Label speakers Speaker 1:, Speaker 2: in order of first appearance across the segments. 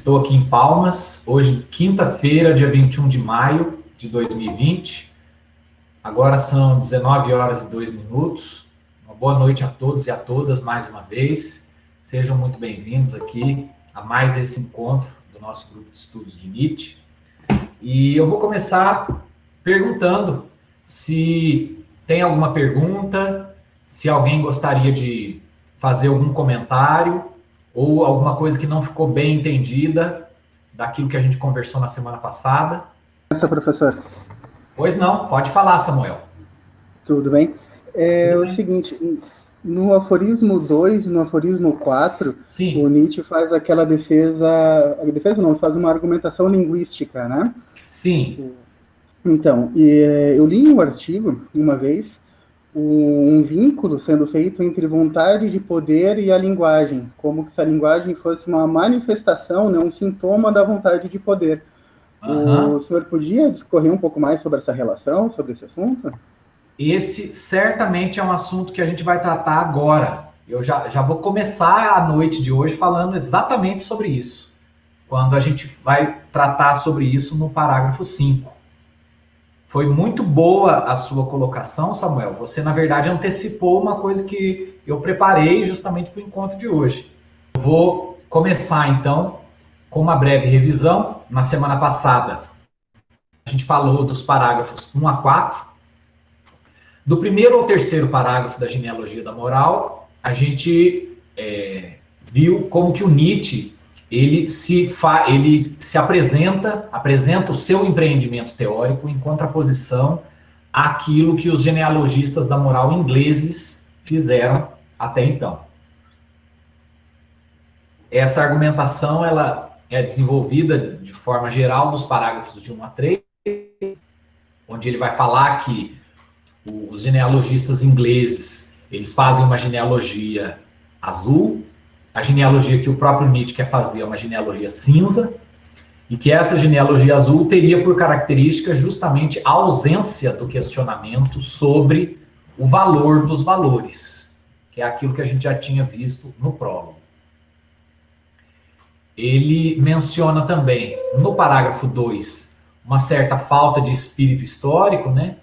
Speaker 1: Estou aqui em Palmas, hoje, quinta-feira, dia 21 de maio de 2020. Agora são 19 horas e 2 minutos. Uma boa noite a todos e a todas, mais uma vez. Sejam muito bem-vindos aqui a mais esse encontro do nosso grupo de estudos de Nietzsche. E eu vou começar perguntando se tem alguma pergunta, se alguém gostaria de fazer algum comentário ou alguma coisa que não ficou bem entendida daquilo que a gente conversou na semana passada.
Speaker 2: Professor.
Speaker 1: Pois não, pode falar, Samuel.
Speaker 2: Tudo bem? O seguinte, no aforismo 2 e no aforismo 4,
Speaker 1: Sim.
Speaker 2: O Nietzsche faz aquela faz uma argumentação linguística, né?
Speaker 1: Sim.
Speaker 2: Então, eu li em um artigo, uma vez, um vínculo sendo feito entre vontade de poder e a linguagem, como se a linguagem fosse uma manifestação, né, um sintoma da vontade de poder. O senhor podia discorrer um pouco mais sobre essa relação, sobre esse assunto?
Speaker 1: Esse certamente é um assunto que a gente vai tratar agora. Eu já vou começar a noite de hoje falando exatamente sobre isso, quando a gente vai tratar sobre isso no parágrafo 5. Foi muito boa a sua colocação, Samuel. Você, na verdade, antecipou uma coisa que eu preparei justamente para o encontro de hoje. Eu vou começar, então, com uma breve revisão. Na semana passada, a gente falou dos parágrafos 1 a 4. Do primeiro ao terceiro parágrafo da genealogia da moral, a gente viu como que o Nietzsche ele se apresenta o seu empreendimento teórico em contraposição àquilo que os genealogistas da moral ingleses fizeram até então. Essa argumentação ela é desenvolvida de forma geral dos parágrafos de 1 a 3, onde ele vai falar que os genealogistas ingleses eles fazem uma genealogia azul, a genealogia que o próprio Nietzsche quer fazer é uma genealogia cinza, e que essa genealogia azul teria por característica justamente a ausência do questionamento sobre o valor dos valores, que é aquilo que a gente já tinha visto no prólogo. Ele menciona também, no parágrafo 2, uma certa falta de espírito histórico, né,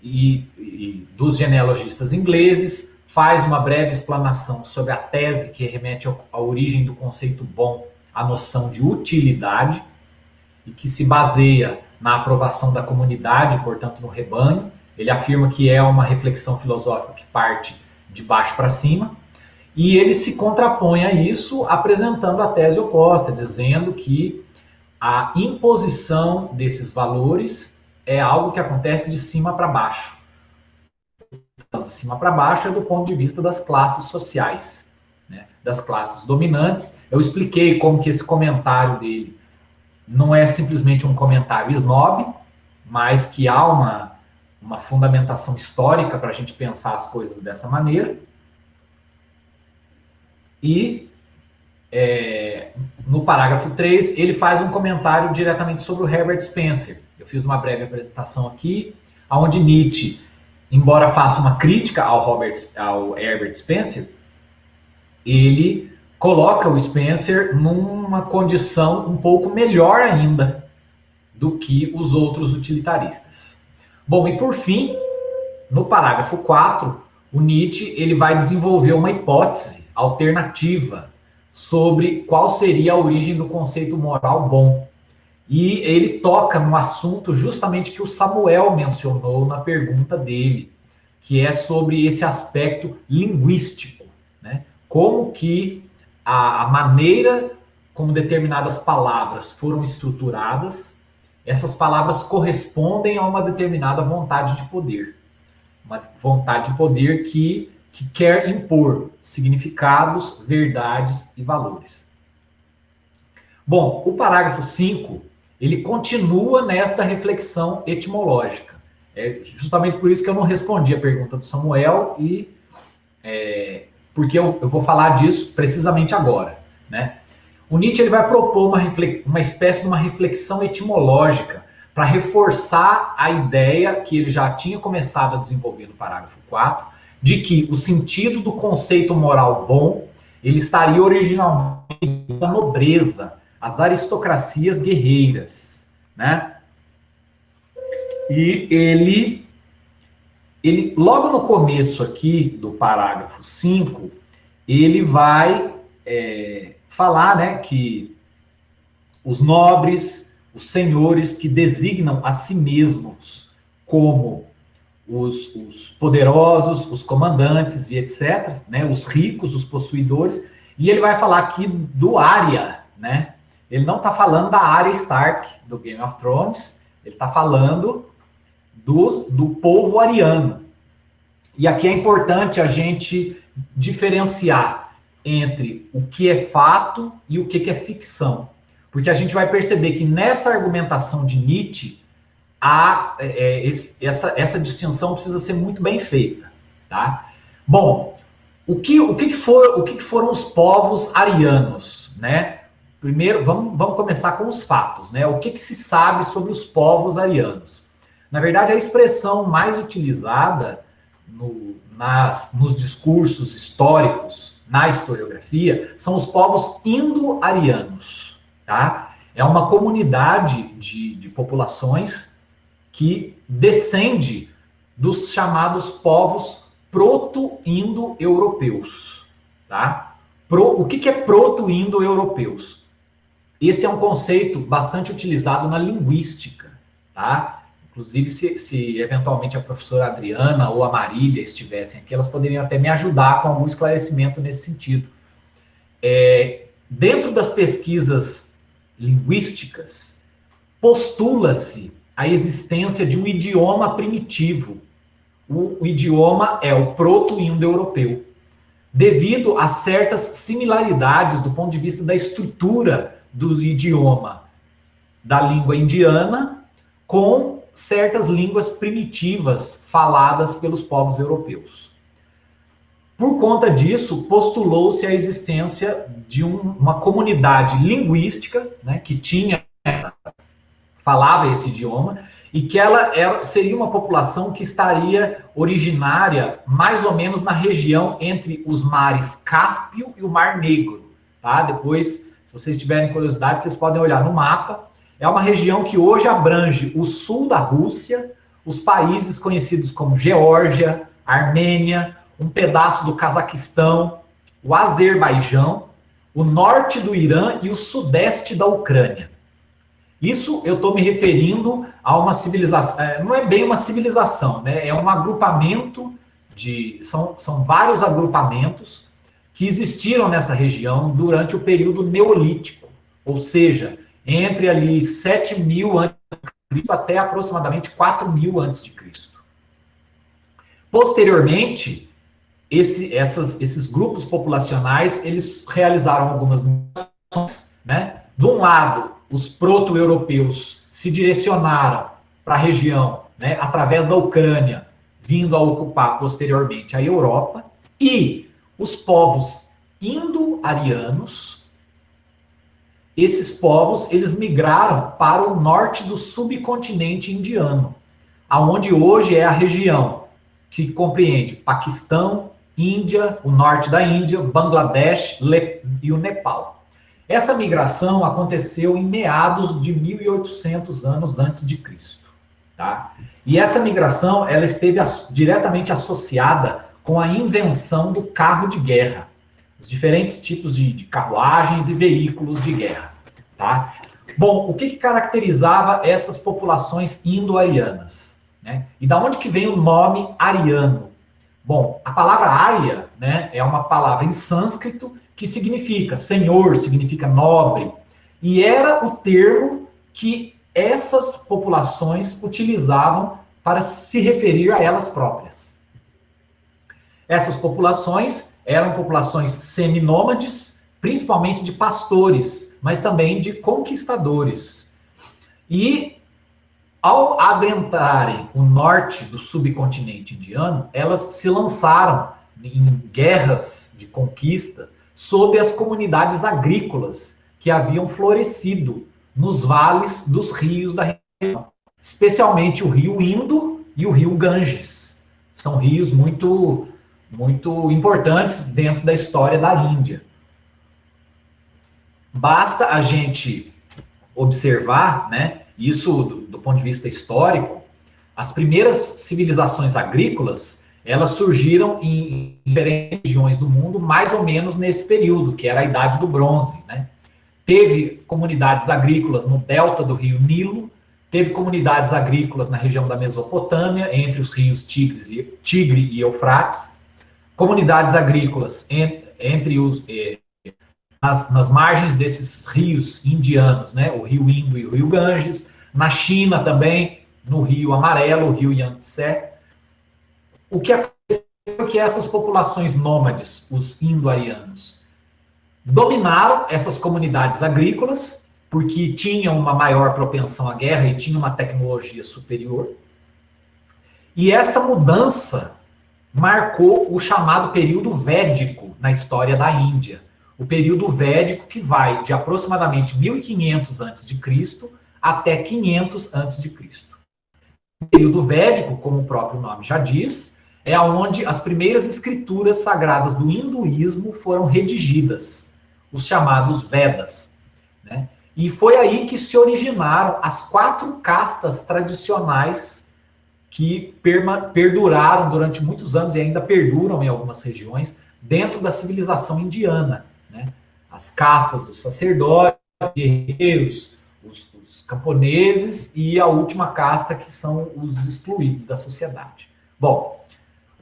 Speaker 1: e dos genealogistas ingleses, faz uma breve explanação sobre a tese que remete à origem do conceito bom, a noção de utilidade, e que se baseia na aprovação da comunidade, portanto no rebanho. Ele afirma que é uma reflexão filosófica que parte de baixo para cima, e ele se contrapõe a isso apresentando a tese oposta, dizendo que a imposição desses valores é algo que acontece de cima para baixo. De cima para baixo é do ponto de vista das classes sociais, né, das classes dominantes. Eu expliquei como que esse comentário dele não é simplesmente um comentário snob, mas que há uma fundamentação histórica para a gente pensar as coisas dessa maneira. E no parágrafo 3, ele faz um comentário diretamente sobre o Herbert Spencer. Eu fiz uma breve apresentação aqui, onde Nietzsche, embora faça uma crítica ao Herbert Spencer, ele coloca o Spencer numa condição um pouco melhor ainda do que os outros utilitaristas. Bom, e por fim, no parágrafo 4, o Nietzsche ele vai desenvolver uma hipótese alternativa sobre qual seria a origem do conceito moral bom. E ele toca no assunto justamente que o Samuel mencionou na pergunta dele, que é sobre esse aspecto linguístico, né? Como que a maneira como determinadas palavras foram estruturadas, essas palavras correspondem a uma determinada vontade de poder. Uma vontade de poder que quer impor significados, verdades e valores. Bom, o parágrafo 5, ele continua nesta reflexão etimológica. É justamente por isso que eu não respondi a pergunta do Samuel, porque eu vou falar disso precisamente agora, né? O Nietzsche ele vai propor uma espécie de uma reflexão etimológica para reforçar a ideia que ele já tinha começado a desenvolver no parágrafo 4, de que o sentido do conceito moral bom ele estaria originalmente na nobreza, as aristocracias guerreiras, né? E ele logo no começo aqui do parágrafo 5, ele vai falar, né, que os nobres, os senhores que designam a si mesmos como os poderosos, os comandantes e etc., né, os ricos, os possuidores, e ele vai falar aqui do Arya, né? Ele não está falando da Arya Stark, do Game of Thrones, ele está falando do povo ariano. E aqui é importante a gente diferenciar entre o que é fato e o que é ficção. Porque a gente vai perceber que nessa argumentação de Nietzsche, essa distinção precisa ser muito bem feita. Tá? Bom, o que foram os povos arianos? Né? Primeiro, vamos começar com os fatos. Né? O que se sabe sobre os povos arianos? Na verdade, a expressão mais utilizada nos discursos históricos, na historiografia, são os povos indo-arianos. Tá? É uma comunidade de populações que descende dos chamados povos proto-indo-europeus. Tá? O que é proto-indo-europeus? Esse é um conceito bastante utilizado na linguística. Tá? Inclusive, se eventualmente a professora Adriana ou a Marília estivessem aqui, elas poderiam até me ajudar com algum esclarecimento nesse sentido. Dentro das pesquisas linguísticas, postula-se a existência de um idioma primitivo. O idioma é o proto-indo-europeu, devido a certas similaridades do ponto de vista da estrutura do idioma da língua indiana com certas línguas primitivas faladas pelos povos europeus. Por conta disso, postulou-se a existência de uma comunidade linguística, né, que falava esse idioma, e que ela seria uma população que estaria originária mais ou menos na região entre os mares Cáspio e o Mar Negro. Tá? Depois, se vocês tiverem curiosidade, vocês podem olhar no mapa. É uma região que hoje abrange o sul da Rússia, os países conhecidos como Geórgia, Armênia, um pedaço do Cazaquistão, o Azerbaijão, o norte do Irã e o sudeste da Ucrânia. Isso eu estou me referindo a uma civilização, não é bem uma civilização, né? É um agrupamento são vários agrupamentos que existiram nessa região durante o período neolítico, ou seja, entre ali 7.000 a.C. até aproximadamente 4.000 a.C. Posteriormente, esses grupos populacionais, eles realizaram algumas migrações, né? De um lado, os proto-europeus se direcionaram para a região, né, através da Ucrânia, vindo a ocupar posteriormente a Europa, e os povos indo-arianos, esses povos, eles migraram para o norte do subcontinente indiano, aonde hoje é a região que compreende Paquistão, Índia, o norte da Índia, Bangladesh e o Nepal. Essa migração aconteceu em meados de 1.800 anos antes de Cristo. Tá? E essa migração ela esteve diretamente associada com a invenção do carro de guerra, os diferentes tipos de carruagens e veículos de guerra. Tá? Bom, o que caracterizava essas populações indo-arianas? Né? E da onde que vem o nome ariano? Bom, a palavra Arya, né, é uma palavra em sânscrito que significa senhor, significa nobre, e era o termo que essas populações utilizavam para se referir a elas próprias. Essas populações eram populações seminômades, principalmente de pastores, mas também de conquistadores. E, ao adentrarem o norte do subcontinente indiano, elas se lançaram em guerras de conquista sobre as comunidades agrícolas que haviam florescido nos vales dos rios da região, especialmente o rio Indo e o rio Ganges. São rios muito, muito importantes dentro da história da Índia. Basta a gente observar, né, isso do ponto de vista histórico, as primeiras civilizações agrícolas, elas surgiram em diferentes regiões do mundo, mais ou menos nesse período, que era a Idade do Bronze, né? Teve comunidades agrícolas no delta do rio Nilo, teve comunidades agrícolas na região da Mesopotâmia, entre os rios Tigre e Eufrates, comunidades agrícolas entre nas margens desses rios indianos, né? O rio Indo e o rio Ganges, na China também, no rio Amarelo, o rio Yangtze. O que aconteceu é que essas populações nômades, os indo-arianos, dominaram essas comunidades agrícolas, porque tinham uma maior propensão à guerra e tinham uma tecnologia superior. E essa mudança marcou o chamado período védico na história da Índia. O período védico que vai de aproximadamente 1500 a.C. até 500 a.C. O período védico, como o próprio nome já diz, é onde as primeiras escrituras sagradas do hinduísmo foram redigidas, os chamados Vedas, né? E foi aí que se originaram as 4 castas tradicionais que perduraram durante muitos anos e ainda perduram em algumas regiões dentro da civilização indiana, né? As castas dos sacerdotes, guerreiros, os camponeses e a última casta que são os excluídos da sociedade. Bom,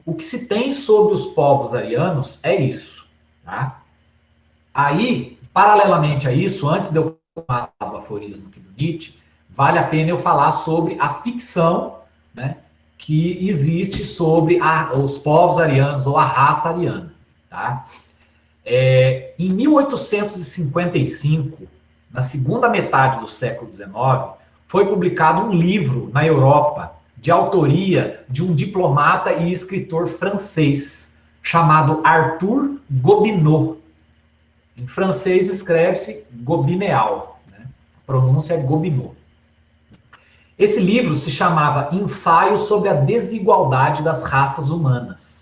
Speaker 1: o que se tem sobre os povos arianos é isso, tá? Aí, paralelamente a isso, antes de eu falar do aforismo aqui do Nietzsche, vale a pena eu falar sobre a ficção, né, que existe sobre os povos arianos ou a raça ariana, tá? Em 1855, na segunda metade do século XIX, foi publicado um livro na Europa de autoria de um diplomata e escritor francês chamado Arthur Gobineau. Em francês escreve-se Gobineau, né? A pronúncia é Gobineau. Esse livro se chamava Ensaio sobre a Desigualdade das Raças Humanas.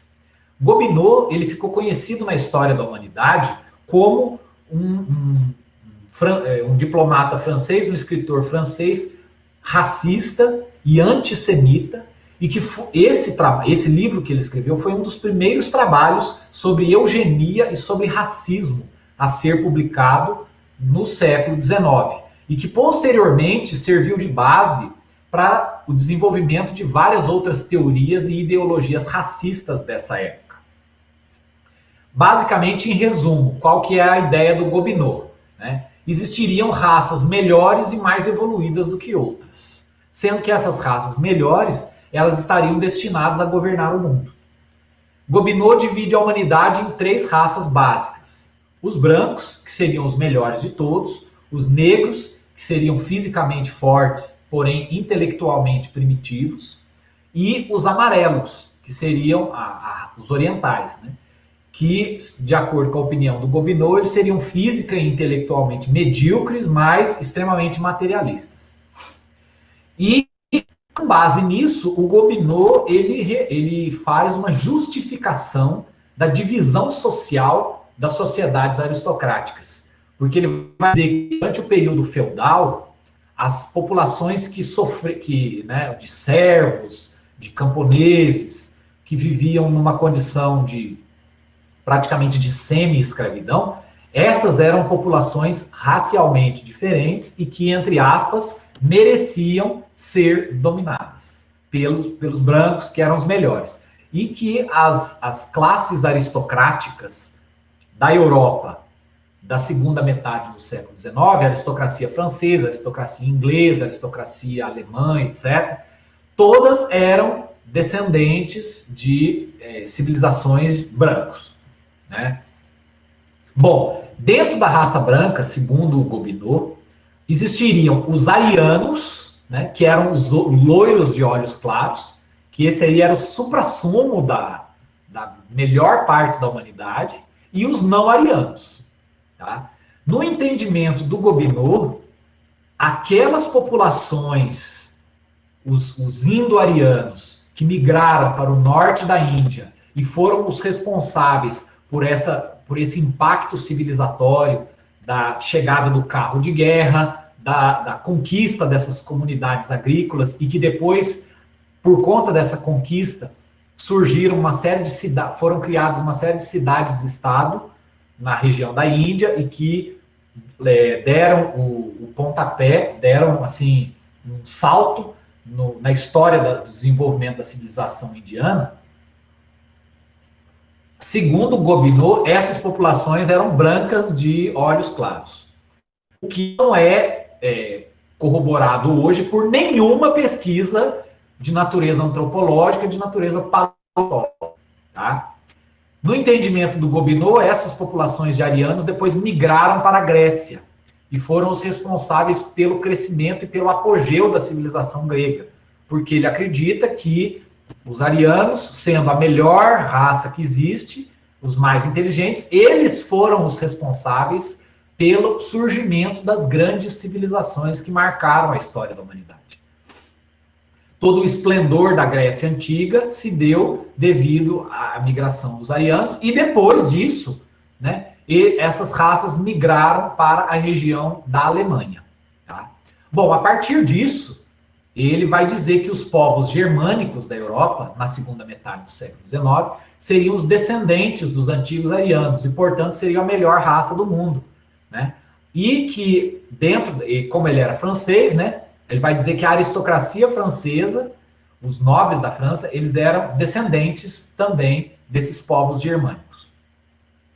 Speaker 1: Gobineau, ele ficou conhecido na história da humanidade como um diplomata francês, um escritor francês racista e antissemita, e que esse livro que ele escreveu foi um dos primeiros trabalhos sobre eugenia e sobre racismo a ser publicado no século XIX, e que posteriormente serviu de base para o desenvolvimento de várias outras teorias e ideologias racistas dessa época. Basicamente, em resumo, qual que é a ideia do Gobineau, né? Existiriam raças melhores e mais evoluídas do que outras, sendo que essas raças melhores, elas estariam destinadas a governar o mundo. Gobineau divide a humanidade em 3 raças básicas: os brancos, que seriam os melhores de todos, os negros, que seriam fisicamente fortes, porém intelectualmente primitivos, e os amarelos, que seriam os orientais, né? Que, de acordo com a opinião do Gobineau, eles seriam física e intelectualmente medíocres, mas extremamente materialistas. E, com base nisso, o Gobineau ele faz uma justificação da divisão social das sociedades aristocráticas. Porque ele vai dizer que, durante o período feudal, as populações de servos, de camponeses, que viviam numa condição praticamente de semi-escravidão, essas eram populações racialmente diferentes e que, entre aspas, mereciam ser dominadas pelos brancos, que eram os melhores. E que as classes aristocráticas da Europa, da segunda metade do século XIX, a aristocracia francesa, a aristocracia inglesa, a aristocracia alemã, etc., todas eram descendentes de civilizações brancos, né? Bom, dentro da raça branca, segundo o Gobineau, existiriam os arianos, né, que eram os loiros de olhos claros, que esse aí era o suprassumo da melhor parte da humanidade, e os não arianos. Tá? No entendimento do Gobineau, aquelas populações, os indo-arianos, que migraram para o norte da Índia e foram os responsáveis por esse impacto civilizatório da chegada do carro de guerra, da conquista dessas comunidades agrícolas, e que depois, por conta dessa conquista, surgiram uma série de cidades, foram criadas uma série de cidades-estado na região da Índia, e que deram o pontapé, deram assim um salto na história do desenvolvimento da civilização indiana. Segundo Gobineau, essas populações eram brancas de olhos claros, o que não é corroborado hoje por nenhuma pesquisa de natureza antropológica, de natureza paleontológica, tá? No entendimento do Gobineau, essas populações de arianos depois migraram para a Grécia e foram os responsáveis pelo crescimento e pelo apogeu da civilização grega, porque ele acredita que os arianos, sendo a melhor raça que existe, os mais inteligentes, eles foram os responsáveis pelo surgimento das grandes civilizações que marcaram a história da humanidade. Todo o esplendor da Grécia Antiga se deu devido à migração dos arianos, e depois disso, né, essas raças migraram para a região da Alemanha. Tá? Bom, a partir disso, ele vai dizer que os povos germânicos da Europa, na segunda metade do século XIX, seriam os descendentes dos antigos arianos, e, portanto, seriam a melhor raça do mundo. Né? E que, como ele era francês, né, ele vai dizer que a aristocracia francesa, os nobres da França, eles eram descendentes também desses povos germânicos.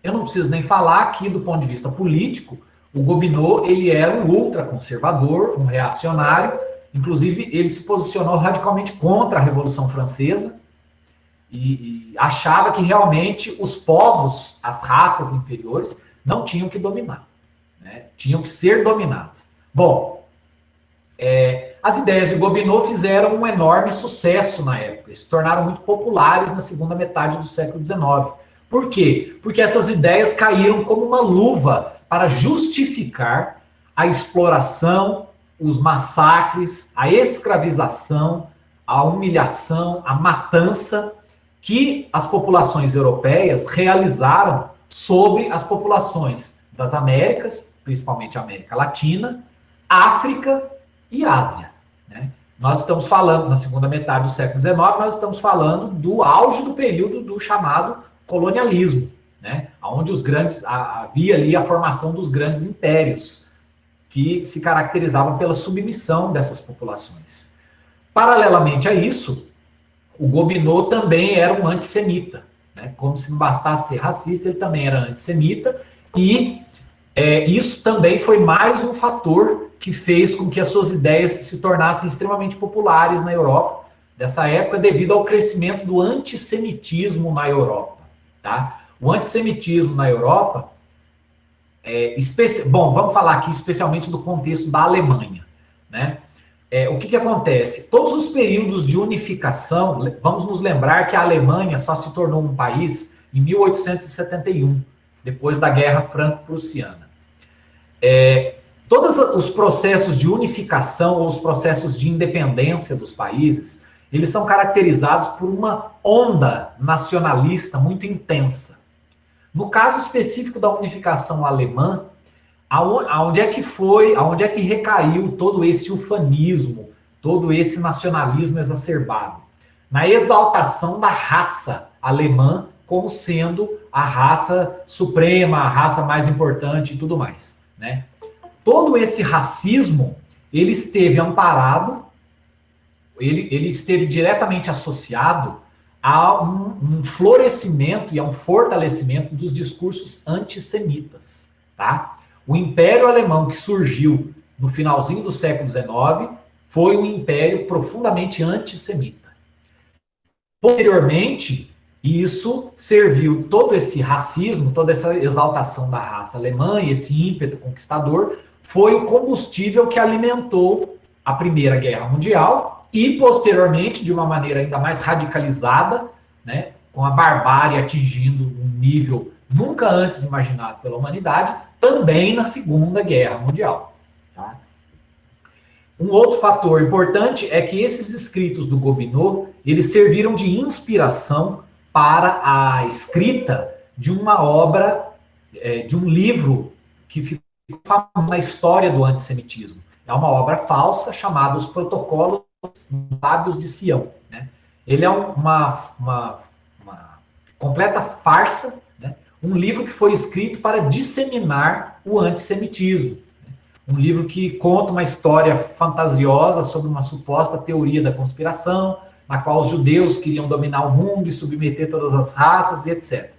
Speaker 1: Eu não preciso nem falar que, do ponto de vista político, o Gobineau, ele era um ultraconservador, um reacionário. Inclusive, ele se posicionou radicalmente contra a Revolução Francesa e achava que realmente os povos, as raças inferiores, não tinham que dominar, né? Tinham que ser dominadas. Bom, as ideias de Gobineau fizeram um enorme sucesso na época, se tornaram muito populares na segunda metade do século XIX. Por quê? Porque essas ideias caíram como uma luva para justificar a exploração, os massacres, a escravização, a humilhação, a matança que as populações europeias realizaram sobre as populações das Américas, principalmente a América Latina, África e Ásia. Né? Nós estamos falando, na segunda metade do século XIX, nós estamos falando do auge do período do chamado colonialismo, né? Onde havia ali a formação dos grandes impérios, que se caracterizavam pela submissão dessas populações. Paralelamente a isso, o Gobineau também era um antissemita, né? Como se não bastasse ser racista, ele também era antissemita, e isso também foi mais um fator que fez com que as suas ideias se tornassem extremamente populares na Europa dessa época, devido ao crescimento do antissemitismo na Europa. Tá? O antissemitismo na Europa, bom, vamos falar aqui especialmente do contexto da Alemanha. Né? O que acontece? Todos os períodos de unificação, vamos nos lembrar que a Alemanha só se tornou um país em 1871, depois da Guerra Franco-Prussiana. Todos os processos de unificação ou os processos de independência dos países, eles são caracterizados por uma onda nacionalista muito intensa. No caso específico da unificação alemã, aonde é que recaiu todo esse ufanismo, todo esse nacionalismo exacerbado? Na exaltação da raça alemã como sendo a raça suprema, a raça mais importante e tudo mais, né? Todo esse racismo, ele esteve amparado, ele esteve diretamente associado a um florescimento e a um fortalecimento dos discursos antissemitas, tá? O Império Alemão que surgiu no finalzinho do século XIX foi um império profundamente antissemita. Posteriormente, isso serviu, todo esse racismo, toda essa exaltação da raça alemã e esse ímpeto conquistador foi o combustível que alimentou a Primeira Guerra Mundial e, posteriormente, de uma maneira ainda mais radicalizada, né, com a barbárie atingindo um nível nunca antes imaginado pela humanidade, também na Segunda Guerra Mundial. Tá? Um outro fator importante é que esses escritos do Gobineau, eles serviram de inspiração para a escrita de uma obra, de um livro que ficou na história do antissemitismo. É uma obra falsa chamada Os Protocolos Sábios de Sião. Né? Ele é uma completa farsa, né? Um livro que foi escrito para disseminar o antissemitismo. Né? Um livro que conta uma história fantasiosa sobre uma suposta teoria da conspiração, na qual os judeus queriam dominar o mundo e submeter todas as raças e etc.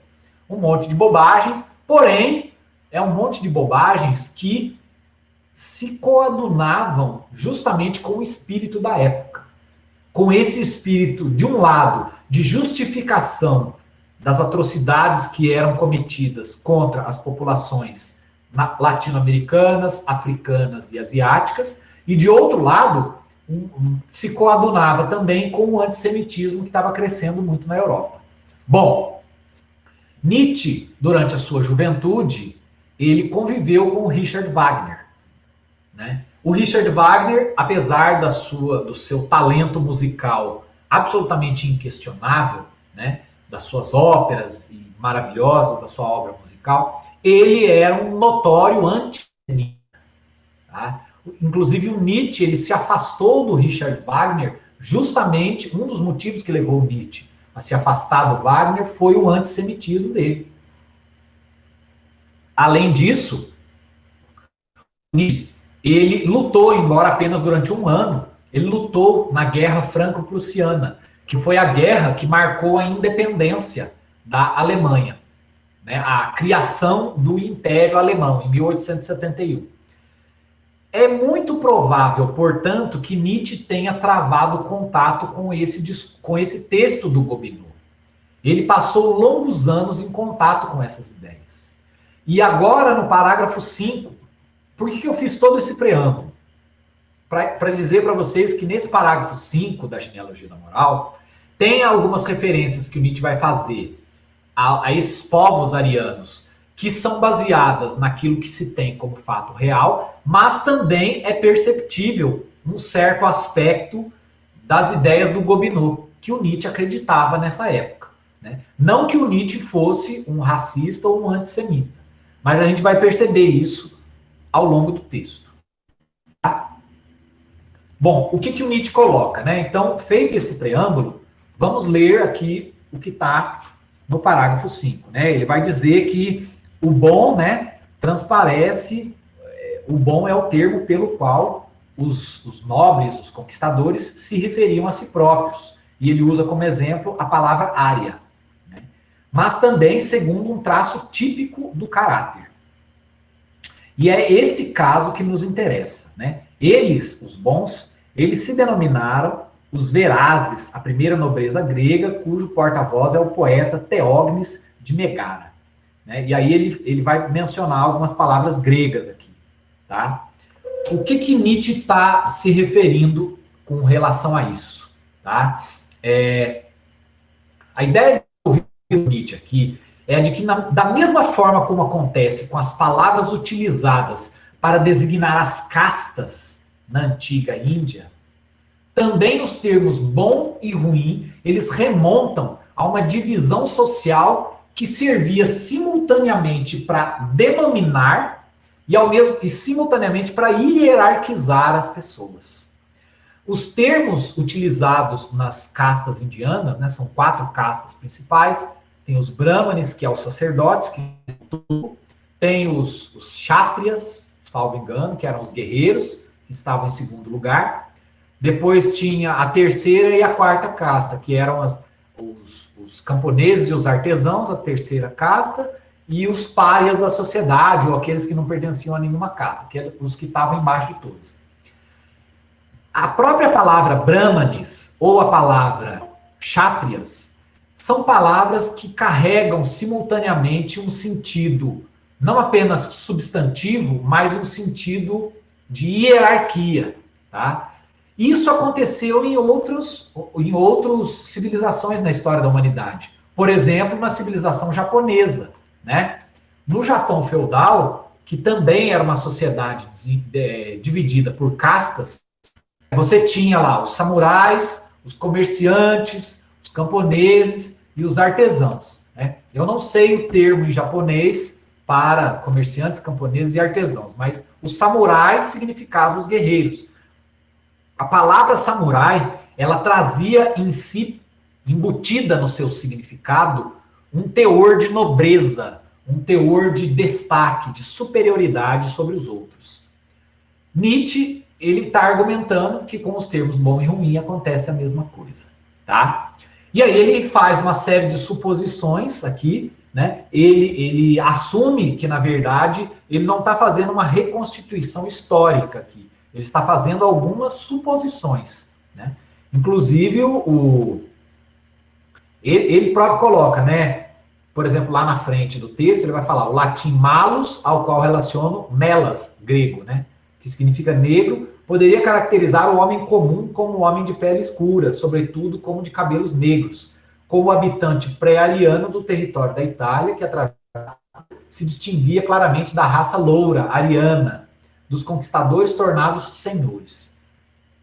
Speaker 1: Um monte de bobagens, porém, é um monte de bobagens que se coadunavam justamente com o espírito da época. Com esse espírito, de um lado, de justificação das atrocidades que eram cometidas contra as populações latino-americanas, africanas e asiáticas, e de outro lado, se coadunava também com o antissemitismo que estava crescendo muito na Europa. Bom, Nietzsche, durante a sua juventude, ele conviveu com o Richard Wagner. Né? O Richard Wagner, apesar do seu talento musical absolutamente inquestionável, né, das suas óperas maravilhosas, da sua obra musical, ele era um notório antissemita. Tá? Inclusive o Nietzsche, ele se afastou do Richard Wagner, justamente um dos motivos que levou o Nietzsche a se afastar do Wagner foi o antissemitismo dele. Além disso, Nietzsche, ele lutou, embora apenas durante um ano, ele lutou na Guerra Franco-Prussiana, que foi a guerra que marcou a independência da Alemanha, né? A criação do Império Alemão, em 1871. É muito provável, portanto, que Nietzsche tenha travado contato com esse texto do Gobineau. Ele passou longos anos em contato com essas ideias. E agora, no parágrafo 5, por que eu fiz todo esse preâmbulo? Para dizer para vocês que nesse parágrafo 5 da Genealogia da Moral, tem algumas referências que o Nietzsche vai fazer a esses povos arianos, que são baseadas naquilo que se tem como fato real, mas também é perceptível um certo aspecto das ideias do Gobineau, que o Nietzsche acreditava nessa época. Né? Não que o Nietzsche fosse um racista ou um antissemita, mas a gente vai perceber isso ao longo do texto. Tá? Bom, o que o Nietzsche coloca? Né? Então, feito esse preâmbulo, vamos ler aqui o que está no parágrafo 5. Né? Ele vai dizer que o bom, né, transparece, o bom é o termo pelo qual os nobres, os conquistadores, se referiam a si próprios. E ele usa como exemplo a palavra ária. Né? Mas também segundo um traço típico do caráter. E é esse caso que nos interessa. Né? Eles, os bons, eles se denominaram os verazes, a primeira nobreza grega, cujo porta-voz é o poeta Teógenes de Megara. Né? E aí ele vai mencionar algumas palavras gregas aqui. Tá? O que Nietzsche está se referindo com relação a isso? Tá? A ideia de Nietzsche aqui é de que, da mesma forma como acontece com as palavras utilizadas para designar as castas na antiga Índia, também os termos bom e ruim, eles remontam a uma divisão social que servia simultaneamente para denominar e simultaneamente para hierarquizar as pessoas. Os termos utilizados nas castas indianas, né, são 4 castas principais. Tem os brahmanes, que é os sacerdotes, tem os kshatriyas, salvo engano, que eram os guerreiros, que estavam em segundo lugar. Depois tinha a terceira e a quarta casta, que eram os camponeses e os artesãos, a terceira casta, e os párias da sociedade, ou aqueles que não pertenciam a nenhuma casta, que eram os que estavam embaixo de todos. A própria palavra brahmanes, ou a palavra kshatriyas, são palavras que carregam simultaneamente um sentido, não apenas substantivo, mas um sentido de hierarquia, tá? Isso aconteceu em outras civilizações na história da humanidade. Por exemplo, na civilização japonesa, né? No Japão feudal, que também era uma sociedade dividida por castas, você tinha lá os samurais, os comerciantes, camponeses e os artesãos. Né? Eu não sei o termo em japonês para comerciantes, camponeses e artesãos, mas os samurais significavam os guerreiros. A palavra samurai, ela trazia em si, embutida no seu significado, um teor de nobreza, um teor de destaque, de superioridade sobre os outros. Nietzsche, ele está argumentando que com os termos bom e ruim acontece a mesma coisa, tá? E aí ele faz uma série de suposições aqui, né? Ele assume que, na verdade, ele não está fazendo uma reconstituição histórica aqui. Ele está fazendo algumas suposições, né? Inclusive, ele próprio coloca, né? Por exemplo, lá na frente do texto, ele vai falar o latim malus, ao qual relaciono melas, grego, né? Que significa negro, poderia caracterizar o homem comum como homem de pele escura, sobretudo como de cabelos negros, como habitante pré-ariano do território da Itália, que se distinguia claramente da raça loura, ariana, dos conquistadores tornados senhores.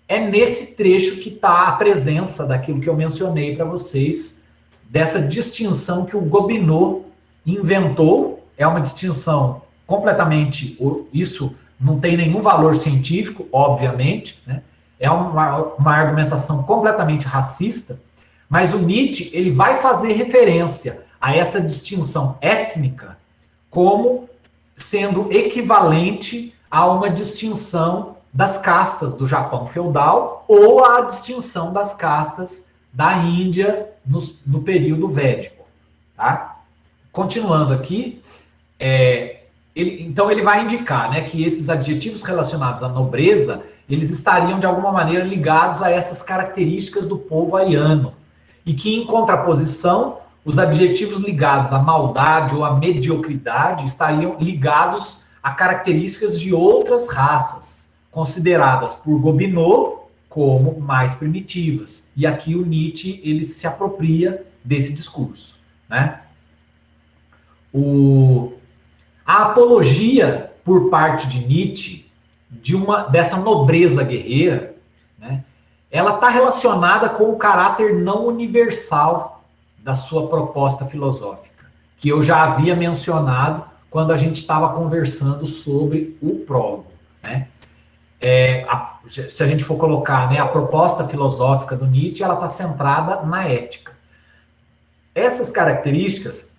Speaker 1: É nesse trecho que está a presença daquilo que eu mencionei para vocês, dessa distinção que o Gobineau inventou. É uma distinção completamente... Isso não tem nenhum valor científico, obviamente, né? É uma argumentação completamente racista, mas o Nietzsche ele vai fazer referência a essa distinção étnica como sendo equivalente a uma distinção das castas do Japão feudal ou a distinção das castas da Índia no período védico. Tá? Continuando aqui, então ele vai indicar, né, que esses adjetivos relacionados à nobreza, eles estariam de alguma maneira ligados a essas características do povo ariano, e que em contraposição, os adjetivos ligados à maldade ou à mediocridade estariam ligados a características de outras raças, consideradas por Gobineau como mais primitivas. E aqui o Nietzsche ele se apropria desse discurso, né? A apologia por parte de Nietzsche dessa nobreza guerreira, né, ela está relacionada com o caráter não universal da sua proposta filosófica, que eu já havia mencionado quando a gente estava conversando sobre o prólogo, né? Se a gente for colocar, né, a proposta filosófica do Nietzsche, ela está centrada na ética. Essas características,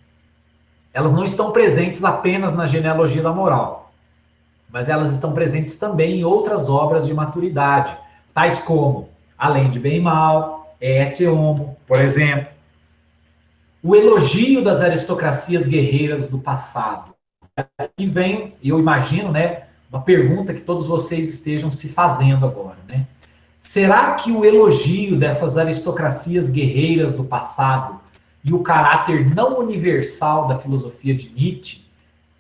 Speaker 1: elas não estão presentes apenas na genealogia da moral, mas elas estão presentes também em outras obras de maturidade, tais como Além de Bem e Mal, Et Homo, por exemplo. O elogio das aristocracias guerreiras do passado. Aqui vem, eu imagino, né, uma pergunta que todos vocês estejam se fazendo agora, né? Será que o elogio dessas aristocracias guerreiras do passado e o caráter não universal da filosofia de Nietzsche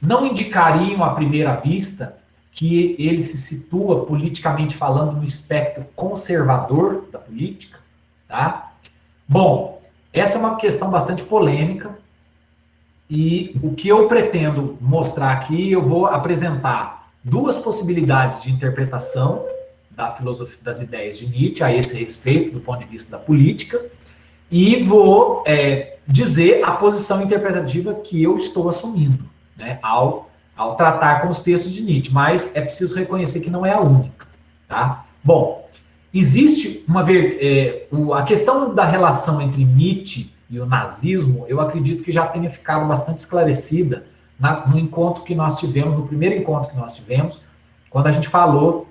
Speaker 1: não indicariam à primeira vista que ele se situa politicamente falando no espectro conservador da política? Tá? Bom, essa é uma questão bastante polêmica e o que eu pretendo mostrar aqui, eu vou apresentar duas possibilidades de interpretação da filosofia das ideias de Nietzsche a esse respeito, do ponto de vista da política, e vou dizer a posição interpretativa que eu estou assumindo, né, ao tratar com os textos de Nietzsche, mas é preciso reconhecer que não é a única. Tá? Bom, existe a questão da relação entre Nietzsche e o nazismo, eu acredito que já tenha ficado bastante esclarecida no encontro que nós tivemos, no primeiro encontro que nós tivemos, quando a gente falou,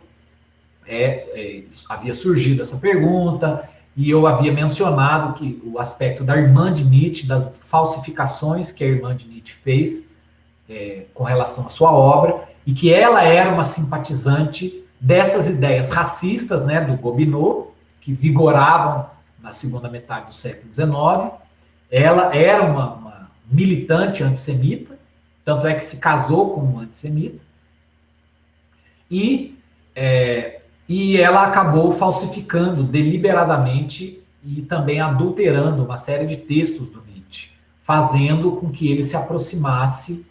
Speaker 1: havia surgido essa pergunta, e eu havia mencionado que o aspecto da irmã de Nietzsche, das falsificações que a irmã de Nietzsche fez com relação à sua obra, e que ela era uma simpatizante dessas ideias racistas, né, do Gobineau, que vigoravam na segunda metade do século XIX. Ela era uma militante antissemita, tanto é que se casou com um antissemita, e ela acabou falsificando deliberadamente e também adulterando uma série de textos do Nietzsche, fazendo com que ele se aproximasse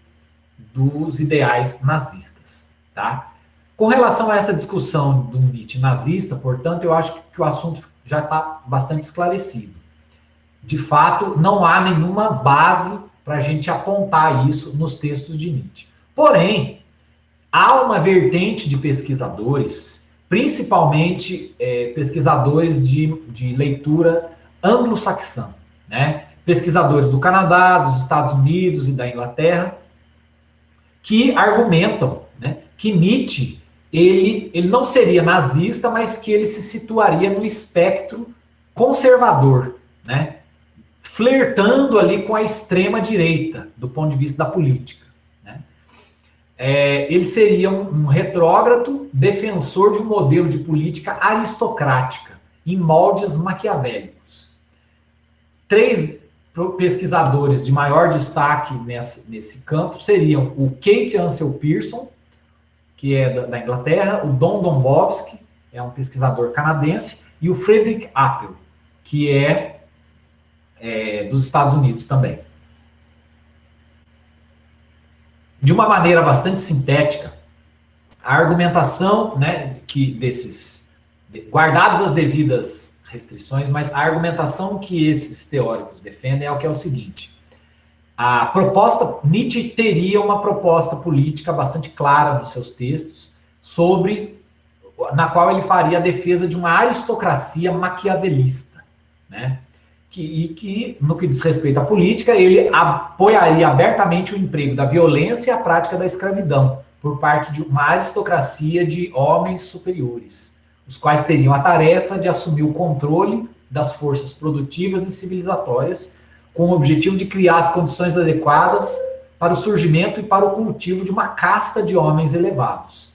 Speaker 1: dos ideais nazistas. Tá? Com relação a essa discussão do Nietzsche nazista, portanto, eu acho que o assunto já está bastante esclarecido. De fato, não há nenhuma base para a gente apontar isso nos textos de Nietzsche. Porém, há uma vertente de pesquisadores, principalmente pesquisadores de leitura anglo-saxã, né? Pesquisadores do Canadá, dos Estados Unidos e da Inglaterra, que argumentam, né, que Nietzsche ele não seria nazista, mas que ele se situaria no espectro conservador, né? Flertando ali com a extrema-direita, do ponto de vista da política. Né? Ele seria um retrógrado defensor de um modelo de política aristocrática, em moldes maquiavélicos. 3 pesquisadores de maior destaque nesse campo seriam o Kate Ansel Pearson, que é da Inglaterra, o Don Dombowski, é um pesquisador canadense, e o Frederick Appel, que é dos Estados Unidos também. De uma maneira bastante sintética, a argumentação, né, guardadas as devidas restrições, mas a argumentação que esses teóricos defendem é o seguinte: Nietzsche teria uma proposta política bastante clara nos seus textos, na qual ele faria a defesa de uma aristocracia maquiavelista, né? Que, no que diz respeito à política, ele apoiaria abertamente o emprego da violência e a prática da escravidão por parte de uma aristocracia de homens superiores, os quais teriam a tarefa de assumir o controle das forças produtivas e civilizatórias, com o objetivo de criar as condições adequadas para o surgimento e para o cultivo de uma casta de homens elevados.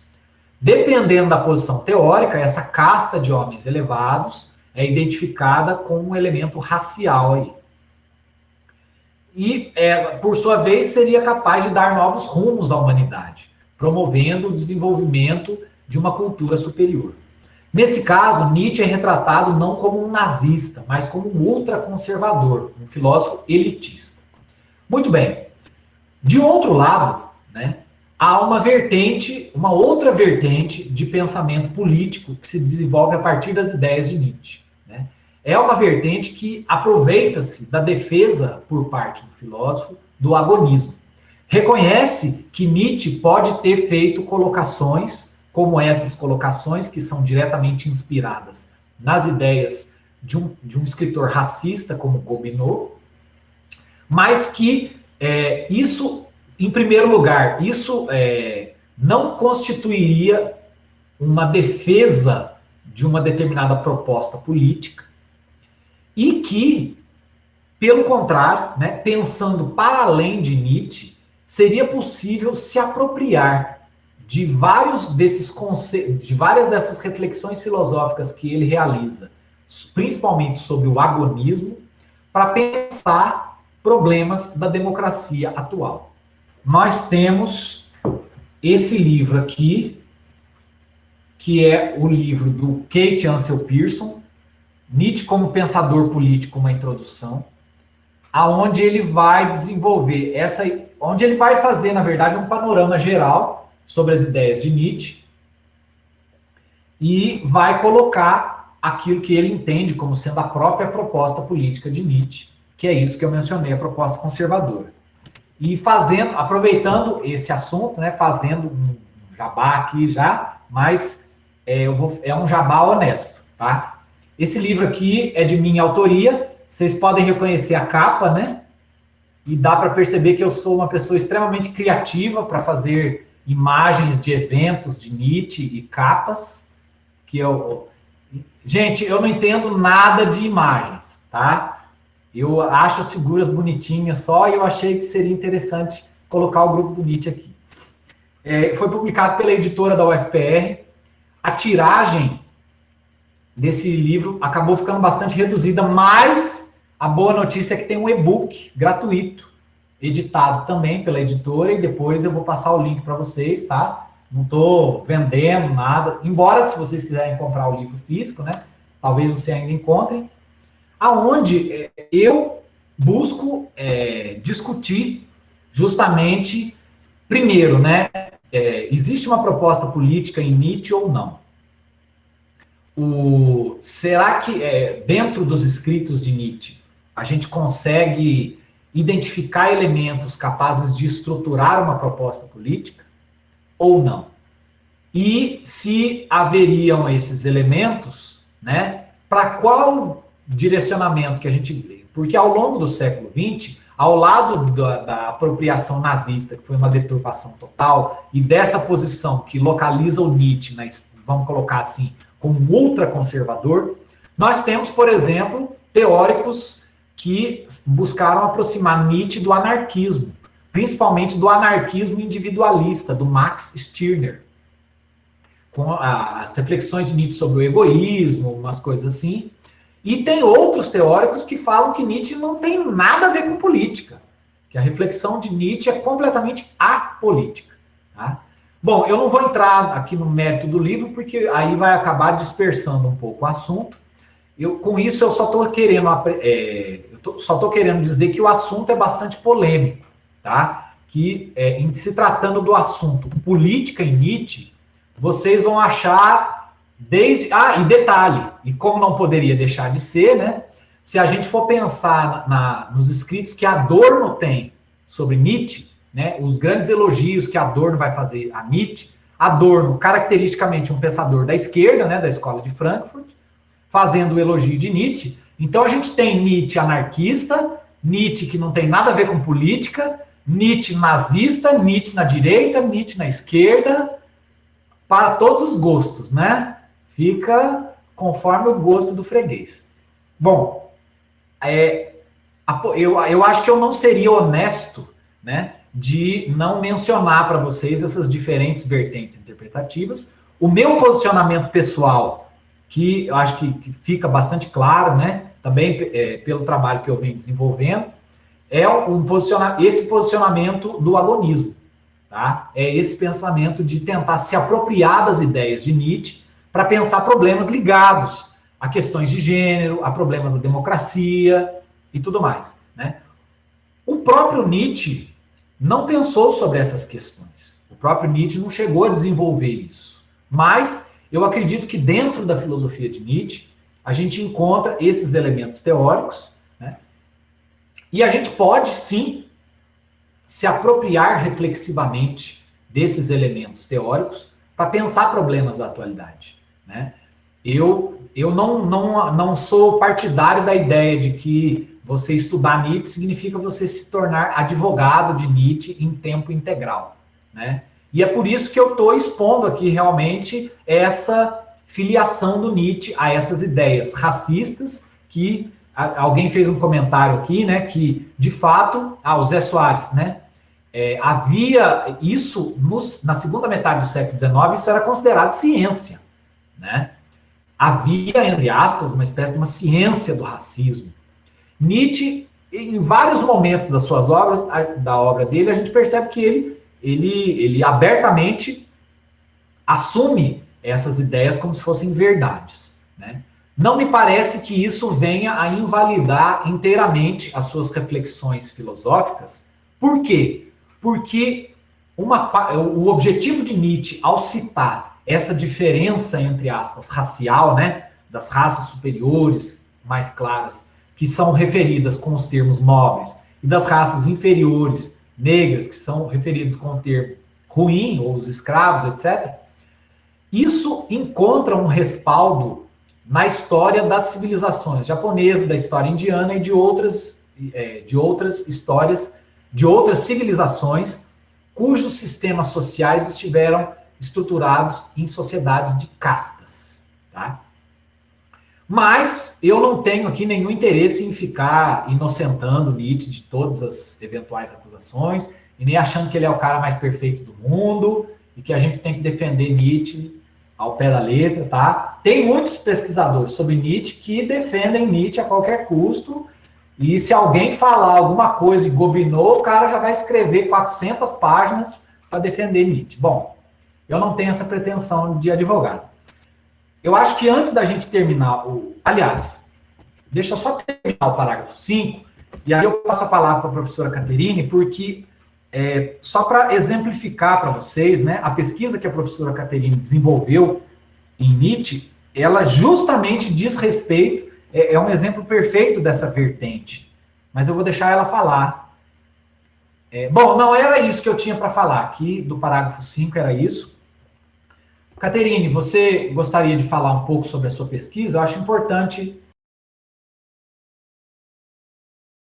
Speaker 1: Dependendo da posição teórica, essa casta de homens elevados é identificada com um elemento racial aí. E, por sua vez, seria capaz de dar novos rumos à humanidade, promovendo o desenvolvimento de uma cultura superior. Nesse caso, Nietzsche é retratado não como um nazista, mas como um ultraconservador, um filósofo elitista. Muito bem. De outro lado, né, há uma outra vertente de pensamento político que se desenvolve a partir das ideias de Nietzsche. Né? É uma vertente que aproveita-se da defesa por parte do filósofo do agonismo. Reconhece que Nietzsche pode ter feito colocações como essas colocações, que são diretamente inspiradas nas ideias de um escritor racista como Gobineau, mas que isso, em primeiro lugar, não constituiria uma defesa de uma determinada proposta política, e que, pelo contrário, né, pensando para além de Nietzsche, seria possível se apropriar de várias dessas reflexões filosóficas que ele realiza, principalmente sobre o agonismo, para pensar problemas da democracia atual. Nós temos esse livro aqui, que é o livro do Kate Ansel Pearson, Nietzsche como pensador político, uma introdução, aonde ele vai desenvolver onde ele vai fazer, na verdade, um panorama geral sobre as ideias de Nietzsche e vai colocar aquilo que ele entende como sendo a própria proposta política de Nietzsche, que é isso que eu mencionei, a proposta conservadora. E aproveitando esse assunto, né, fazendo um jabá aqui já, mas é um jabá honesto, tá? Esse livro aqui é de minha autoria, vocês podem reconhecer a capa, né? E dá para perceber que eu sou uma pessoa extremamente criativa para fazer imagens de eventos de Nietzsche e capas, Gente, eu não entendo nada de imagens, tá? Eu acho as figuras bonitinhas só e eu achei que seria interessante colocar o grupo do Nietzsche aqui. Foi publicado pela editora da UFPR. A tiragem desse livro acabou ficando bastante reduzida, mas a boa notícia é que tem um e-book gratuito, editado também pela editora, e depois eu vou passar o link para vocês, tá? Não estou vendendo nada, embora se vocês quiserem comprar o livro físico, né? Talvez vocês ainda encontrem, aonde eu busco discutir justamente, primeiro, né? Existe uma proposta política em Nietzsche ou não? Será que dentro dos escritos de Nietzsche a gente consegue identificar elementos capazes de estruturar uma proposta política ou não? E se haveriam esses elementos, né, para qual direcionamento que a gente vê? Porque ao longo do século XX, ao lado da apropriação nazista, que foi uma deturpação total, e dessa posição que localiza o Nietzsche, vamos colocar assim, como ultraconservador, nós temos, por exemplo, teóricos que buscaram aproximar Nietzsche do anarquismo, principalmente do anarquismo individualista, do Max Stirner, com as reflexões de Nietzsche sobre o egoísmo, umas coisas assim. E tem outros teóricos que falam que Nietzsche não tem nada a ver com política, que a reflexão de Nietzsche é completamente apolítica. Tá? Bom, eu não vou entrar aqui no mérito do livro, porque aí vai acabar dispersando um pouco o assunto. Com isso, eu só estou querendo dizer que o assunto é bastante polêmico, tá? Que, em se tratando do assunto política em Nietzsche, vocês vão achar desde... Ah, e detalhe, e como não poderia deixar de ser, né? Se a gente for pensar nos escritos que Adorno tem sobre Nietzsche, né? Os grandes elogios que Adorno vai fazer a Nietzsche, Adorno, caracteristicamente um pensador da esquerda, né? Da escola de Frankfurt, fazendo o elogio de Nietzsche. Então a gente tem Nietzsche anarquista, Nietzsche que não tem nada a ver com política, Nietzsche nazista, Nietzsche na direita, Nietzsche na esquerda, para todos os gostos, né? Fica conforme o gosto do freguês. Bom, eu acho que eu não seria honesto, né, de não mencionar para vocês essas diferentes vertentes interpretativas. O meu posicionamento pessoal, que eu acho que fica bastante claro, né, também pelo trabalho que eu venho desenvolvendo, é esse posicionamento do agonismo. Tá? É esse pensamento de tentar se apropriar das ideias de Nietzsche para pensar problemas ligados a questões de gênero, a problemas da democracia e tudo mais. Né? O próprio Nietzsche não pensou sobre essas questões. O próprio Nietzsche não chegou a desenvolver isso. Mas eu acredito que dentro da filosofia de Nietzsche a gente encontra esses elementos teóricos, né? E a gente pode, sim, se apropriar reflexivamente desses elementos teóricos para pensar problemas da atualidade. Né? Eu não sou partidário da ideia de que você estudar Nietzsche significa você se tornar advogado de Nietzsche em tempo integral. Né? E é por isso que eu estou expondo aqui realmente essa filiação do Nietzsche a essas ideias racistas que... Alguém fez um comentário aqui, né, que, de fato, o Zé Soares, né, havia isso, na segunda metade do século XIX, isso era considerado ciência, né? Havia, entre aspas, uma espécie de uma ciência do racismo. Nietzsche, em vários momentos das suas obras, da obra dele, a gente percebe que ele abertamente assume essas ideias como se fossem verdades, né? Não me parece que isso venha a invalidar inteiramente as suas reflexões filosóficas. Por quê? Porque o objetivo de Nietzsche, ao citar essa diferença, entre aspas, racial, né, das raças superiores, mais claras, que são referidas com os termos nobres, e das raças inferiores, negras, que são referidas com o termo ruim, ou os escravos, etc., isso encontra um respaldo na história das civilizações japonesas, da história indiana e de outras histórias, de outras civilizações cujos sistemas sociais estiveram estruturados em sociedades de castas. Tá? Mas eu não tenho aqui nenhum interesse em ficar inocentando Nietzsche de todas as eventuais acusações e nem achando que ele é o cara mais perfeito do mundo e que a gente tem que defender Nietzsche ao pé da letra, tá? Tem muitos pesquisadores sobre Nietzsche que defendem Nietzsche a qualquer custo, e se alguém falar alguma coisa e gobinou, o cara já vai escrever 400 páginas para defender Nietzsche. Bom, eu não tenho essa pretensão de advogado. Eu acho que antes da gente terminar Aliás, deixa eu só terminar o parágrafo 5, e aí eu passo a palavra para a professora Caterine, porque... só para exemplificar para vocês, né, a pesquisa que a professora Caterine desenvolveu em Nietzsche, ela justamente diz respeito, é um exemplo perfeito dessa vertente, mas eu vou deixar ela falar, Bom, não era isso que eu tinha para falar aqui, do parágrafo 5, era isso. Caterine, você gostaria de falar um pouco sobre a sua pesquisa? Eu acho importante